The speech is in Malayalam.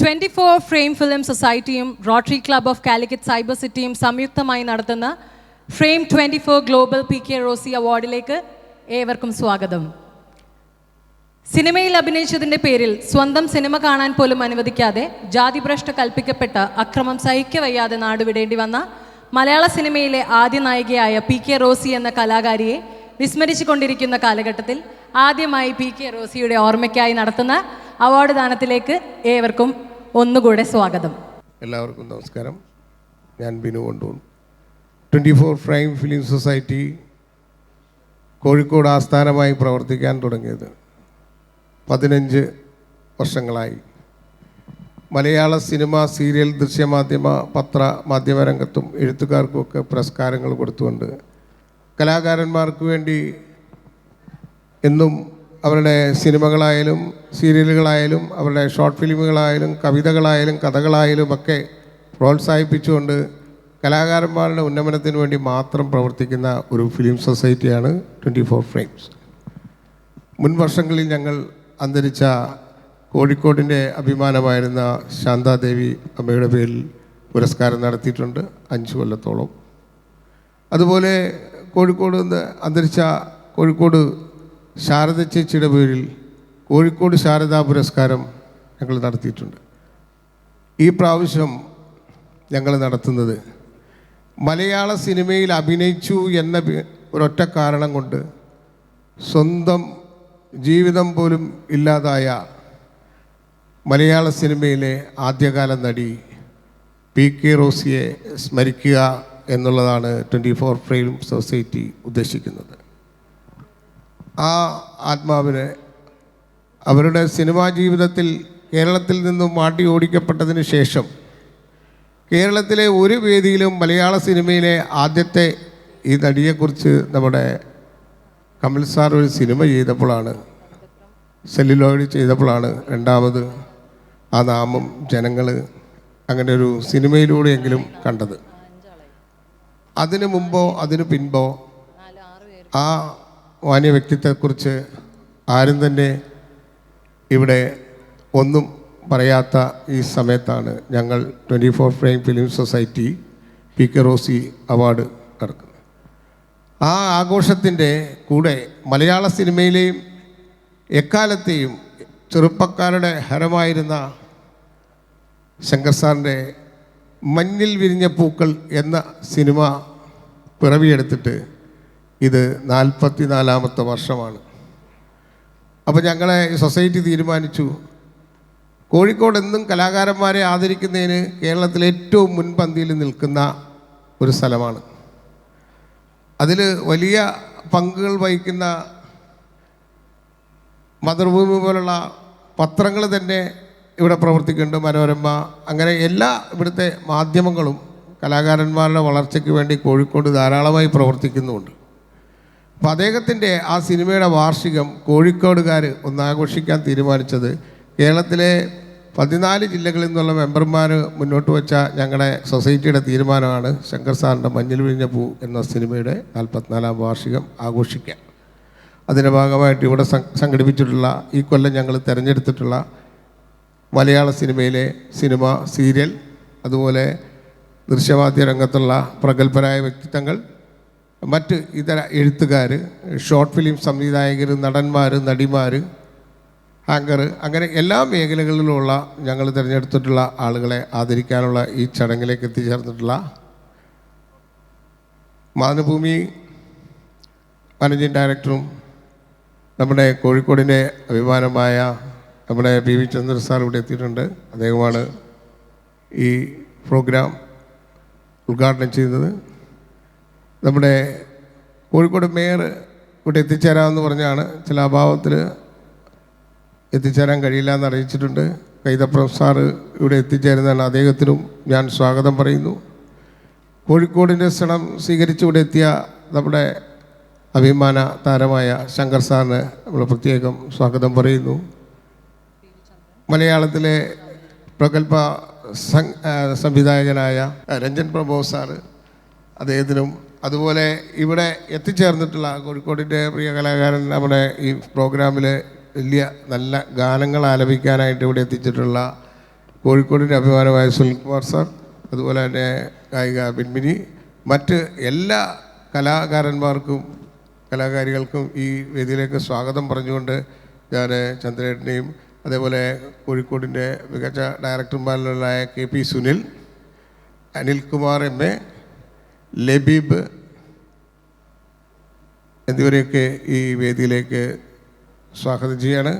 24 ഫ്രെയിം ഫിലിം സൊസൈറ്റിയും rotary club of Calicut cyber സിറ്റിയും സംയുക്തമായി നടത്തുന്ന ഫ്രെയിം 24 ഗ്ലോബൽ PK റോസി അവാർഡിലേക്ക് ഏവർക്കും സ്വാഗതം. സിനിമയിൽ അഭിനയിച്ചതിൻ്റെ പേരിൽ സ്വന്തം സിനിമ കാണാൻ പോലും അനുവദിക്കാതെ ജാതിഭ്രഷ്ട കൽപ്പിക്കപ്പെട്ട അക്രമം സഹിക്കവയ്യാതെ നാടുവിടേണ്ടി വന്ന മലയാള സിനിമയിലെ ആദ്യ നായികയായ PK റോസി എന്ന കലാകാരിയെ വിസ്മരിച്ചു കൊണ്ടിരിക്കുന്ന കാലഘട്ടത്തിൽ ആദ്യമായി PK റോസിയുടെ ഓർമ്മയ്ക്കായി നടത്തുന്ന അവാർഡ് ദാനത്തിലേക്ക് ഏവർക്കും ഒന്നുകൂടെ സ്വാഗതം. എല്ലാവർക്കും നമസ്കാരം. ഞാൻ Binu Kondoon. 24 frame film society Kozhikode ആസ്ഥാനമായി പ്രവർത്തിക്കാൻ തുടങ്ങിയത് 15 വർഷങ്ങളായി. മലയാള സിനിമ, സീരിയൽ, ദൃശ്യമാധ്യമ, പത്ര മാധ്യമ രംഗത്തും എഴുത്തുകാർക്കുമൊക്കെ പുരസ്കാരങ്ങൾ കൊടുത്തുകൊണ്ട് കലാകാരന്മാർക്ക് വേണ്ടി എന്നും അവരുടെ സിനിമകളായാലും സീരിയലുകളായാലും അവരുടെ ഷോർട്ട് ഫിലിമുകളായാലും കവിതകളായാലും കഥകളായാലും ഒക്കെ പ്രോത്സാഹിപ്പിച്ചുകൊണ്ട് കലാകാരന്മാരുടെ ഉന്നമനത്തിന് വേണ്ടി മാത്രം പ്രവർത്തിക്കുന്ന ഒരു ഫിലിം സൊസൈറ്റിയാണ് 24 ഫ്രെയിംസ്. മുൻ വർഷങ്ങളിൽ ഞങ്ങൾ അന്തരിച്ച കോഴിക്കോടിൻ്റെ അഭിമാനമായിരുന്ന ശാന്താദേവി അമ്മയുടെ പേരിൽ പുരസ്കാരം നടത്തിയിട്ടുണ്ട് 5 കൊല്ലത്തോളം. അതുപോലെ കോഴിക്കോട് അന്തരിച്ച കോഴിക്കോട് ശാരദ ചേച്ചിയുടെ പേരിൽ കോഴിക്കോട് ശാരദാ പുരസ്കാരം ഞങ്ങൾ നടത്തിയിട്ടുണ്ട്. ഈ പ്രാവശ്യം ഞങ്ങൾ നടത്തുന്നത് മലയാള സിനിമയിൽ അഭിനയിച്ചു എന്ന ഒരൊറ്റ കാരണം കൊണ്ട് സ്വന്തം ജീവിതം പോലും ഇല്ലാതായ മലയാള സിനിമയിലെ ആദ്യകാല നടി PK റോസിയെ സ്മരിക്കുക എന്നുള്ളതാണ് 24 ഫ്രെയിം സൊസൈറ്റി ഉദ്ദേശിക്കുന്നത്. ആ ആത്മാവിനെ അവരുടെ സിനിമാ ജീവിതത്തിൽ കേരളത്തിൽ നിന്നും മാറ്റി ഓടിക്കപ്പെട്ടതിന് ശേഷം കേരളത്തിലെ ഒരു വേദിയിലും മലയാള സിനിമയിലെ ആദ്യത്തെ ഈ നടിയെക്കുറിച്ച് നമ്മുടെ കമൽ സാർ ഒരു സിനിമ ചെയ്തപ്പോഴാണ്, സെല്ലുലോയിഡ് ചെയ്തപ്പോഴാണ് രണ്ടാമത് ആ നാമം ജനങ്ങൾ അങ്ങനെ ഒരു സിനിമയിലൂടെയെങ്കിലും കണ്ടത്. അതിനു മുമ്പോ അതിനു പിൻപോ ആ മാന്യ വ്യക്തിത്വത്തെക്കുറിച്ച് ആരും തന്നെ ഇവിടെ ഒന്നും പറയാത്ത ഈ സമയത്താണ് ഞങ്ങൾ 24 frame film society PK Rosy award നടക്കുന്നത്. ആ ആഘോഷത്തിൻ്റെ കൂടെ മലയാള സിനിമയിലെയും എക്കാലത്തെയും ചെറുപ്പക്കാരുടെ ഹരമായിരുന്ന ശങ്കർ സാറിൻ്റെ മഞ്ഞിൽ വിരിഞ്ഞ പൂക്കൾ എന്ന സിനിമ പിറവിയെടുത്തിട്ട് ഇത് 44ാമത്തെ വർഷമാണ്. അപ്പോൾ ഞങ്ങളെ സൊസൈറ്റി തീരുമാനിച്ചു, കോഴിക്കോട് എന്നും കലാകാരന്മാരെ ആദരിക്കുന്നതിന് കേരളത്തിലെ ഏറ്റവും മുൻപന്തിയിൽ നിൽക്കുന്ന ഒരു സ്ഥലമാണ്. അതിൽ വലിയ പങ്കുകൾ വഹിക്കുന്ന മാതൃഭൂമി പോലുള്ള പത്രങ്ങൾ തന്നെ ഇവിടെ പ്രവർത്തിക്കുന്നുണ്ട്, മനോരമ, അങ്ങനെ എല്ലാ ഇവിടുത്തെ മാധ്യമങ്ങളും കലാകാരന്മാരുടെ വളർച്ചയ്ക്ക് വേണ്ടി കോഴിക്കോട് ധാരാളമായി പ്രവർത്തിക്കുന്നുമുണ്ട്. അപ്പോൾ അദ്ദേഹത്തിൻ്റെ ആ സിനിമയുടെ വാർഷികം കോഴിക്കോടുകാർ ഒന്നാഘോഷിക്കാൻ തീരുമാനിച്ചത് കേരളത്തിലെ 14 ജില്ലകളിൽ നിന്നുള്ള മെമ്പർമാർ മുന്നോട്ട് വെച്ച ഞങ്ങളുടെ സൊസൈറ്റിയുടെ തീരുമാനമാണ് ശങ്കർ സാറിൻ്റെ മഞ്ഞിൽ വിരിഞ്ഞ പൂ എന്ന സിനിമയുടെ 44ാം വാർഷികം ആഘോഷിക്കുക. അതിൻ്റെ ഭാഗമായിട്ട് ഇവിടെ സംഘടിപ്പിച്ചിട്ടുള്ള ഈ കൊല്ലം ഞങ്ങൾ തിരഞ്ഞെടുത്തിട്ടുള്ള മലയാള സിനിമയിലെ സിനിമ, സീരിയൽ, അതുപോലെ ദൃശ്യമാധ്യമ രംഗത്തുള്ള പ്രഗത്ഭരായ വ്യക്തിത്വങ്ങൾ, മറ്റ് ഇതര എഴുത്തുകാർ, ഷോർട്ട് ഫിലിം സംവിധായകർ, നടന്മാർ, നടിമാർ, ആങ്കർ, അങ്ങനെ എല്ലാ മേഖലകളിലുമുള്ള ഞങ്ങൾ തിരഞ്ഞെടുത്തിട്ടുള്ള ആളുകളെ ആദരിക്കാനുള്ള ഈ ചടങ്ങിലേക്ക് എത്തിച്ചേർന്നിട്ടുള്ള മാതൃഭൂമി മാനേജിംഗ് ഡയറക്ടറും നമ്മുടെ കോഴിക്കോടിൻ്റെ അഭിമാനമായ നമ്മുടെ PV ചന്ദ്രൻ സാർ ഇവിടെ എത്തിയിട്ടുണ്ട്. അദ്ദേഹമാണ് ഈ പ്രോഗ്രാം ഉദ്ഘാടനം ചെയ്യുന്നത്. നമ്മുടെ കോഴിക്കോട് മേയർ ഇവിടെ എത്തിച്ചേരാമെന്ന് പറഞ്ഞാണ്, ചില അഭാവത്തിൽ എത്തിച്ചേരാൻ കഴിയില്ല എന്ന് അറിയിച്ചിട്ടുണ്ട്. കൈതപ്രം സാറ് ഇവിടെ എത്തിച്ചേരുന്നതാണ്. അദ്ദേഹത്തിനും ഞാൻ സ്വാഗതം പറയുന്നു. കോഴിക്കോടിൻ്റെ ക്ഷണം സ്വീകരിച്ച് ഇവിടെ എത്തിയ നമ്മുടെ അഭിമാന താരമായ ശങ്കർ സാറിന് നമ്മൾ പ്രത്യേകം സ്വാഗതം പറയുന്നു. മലയാളത്തിലെ പ്രഗത്ഭ സംവിധായകനായ രഞ്ജൻ പ്രഭു സാറ്, അദ്ദേഹത്തിനും, അതുപോലെ ഇവിടെ എത്തിച്ചേർന്നിട്ടുള്ള കോഴിക്കോടിൻ്റെ പ്രിയ കലാകാരൻ, നമ്മുടെ ഈ പ്രോഗ്രാമിൽ വലിയ നല്ല ഗാനങ്ങൾ ആലപിക്കാനായിട്ട് ഇവിടെ എത്തിച്ചിട്ടുള്ള കോഴിക്കോടിൻ്റെ അഭിമാനമായ സുനിൽകുമാർ സാർ, അതുപോലെ തന്നെ ഗായിക ബിൻമിനി, മറ്റ് എല്ലാ കലാകാരികൾക്കും ഈ വേദിയിലേക്ക് സ്വാഗതം പറഞ്ഞുകൊണ്ട് ഞാൻ ചന്ദ്രേട്ടനെയും അതേപോലെ കോഴിക്കോടിൻ്റെ മികച്ച ഡയറക്ടർമാരിലായ KP സുനിൽ, അനിൽകുമാർ MA, ലബീബ് എന്നിവരെയൊക്കെ ഈ വേദിയിലേക്ക് സ്വാഗതം ചെയ്യാണ്.